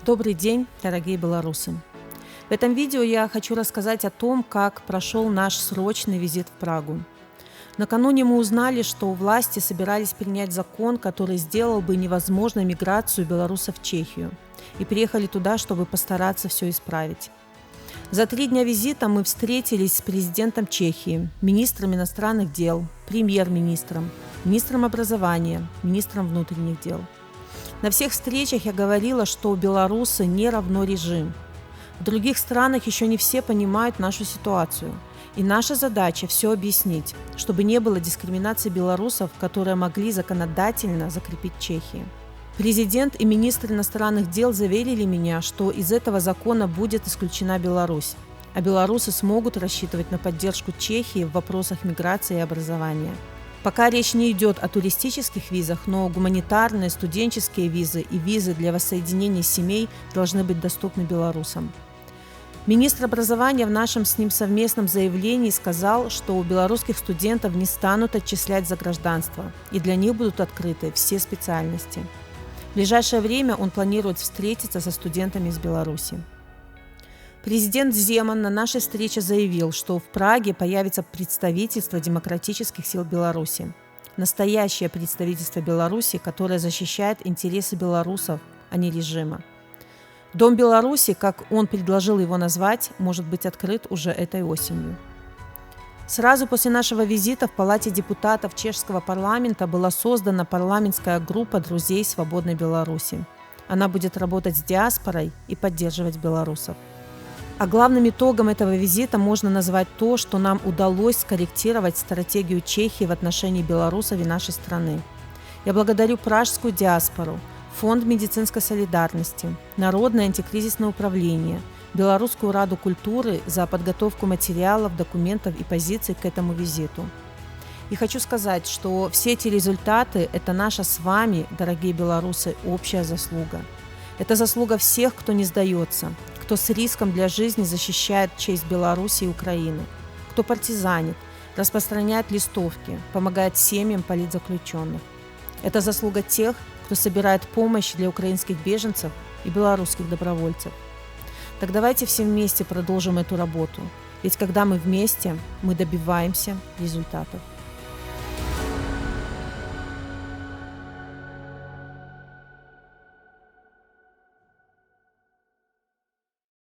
Добрый день, дорогие белорусы! В этом видео я хочу рассказать о том, как прошел наш срочный визит в Прагу. Накануне мы узнали, что власти собирались принять закон, который сделал бы невозможной миграцию белорусов в Чехию, и приехали туда, чтобы постараться все исправить. За 3 дня визита мы встретились с президентом Чехии, министром иностранных дел, премьер-министром, министром образования, министром внутренних дел. На всех встречах я говорила, что белорусы не равно режим. В других странах еще не все понимают нашу ситуацию. И наша задача все объяснить, чтобы не было дискриминации белорусов, которые могли законодательно закрепить Чехии. Президент и министр иностранных дел заверили меня, что из этого закона будет исключена Беларусь, а белорусы смогут рассчитывать на поддержку Чехии в вопросах миграции и образования. Пока речь не идет о туристических визах, но гуманитарные, студенческие визы и визы для воссоединения семей должны быть доступны белорусам. Министр образования в нашем с ним совместном заявлении сказал, что у белорусских студентов не станут отчислять за гражданство, и для них будут открыты все специальности. В ближайшее время он планирует встретиться со студентами из Беларуси. Президент Земан на нашей встрече заявил, что в Праге появится представительство демократических сил Беларуси. Настоящее представительство Беларуси, которое защищает интересы белорусов, а не режима. Дом Беларуси, как он предложил его назвать, может быть открыт уже этой осенью. Сразу после нашего визита в Палате депутатов чешского парламента была создана парламентская группа друзей свободной Беларуси. Она будет работать с диаспорой и поддерживать белорусов. А главным итогом этого визита можно назвать то, что нам удалось скорректировать стратегию Чехии в отношении белорусов и нашей страны. Я благодарю пражскую диаспору, Фонд медицинской солидарности, Народное антикризисное управление, Белорусскую раду культуры за подготовку материалов, документов и позиций к этому визиту. И хочу сказать, что все эти результаты – это наша с вами, дорогие белорусы, общая заслуга. Это заслуга всех, кто не сдается, кто с риском для жизни защищает честь Беларуси и Украины, кто партизанит, распространяет листовки, помогает семьям политзаключенных. Это заслуга тех, кто собирает помощь для украинских беженцев и белорусских добровольцев. Так давайте все вместе продолжим эту работу, ведь когда мы вместе, мы добиваемся результатов.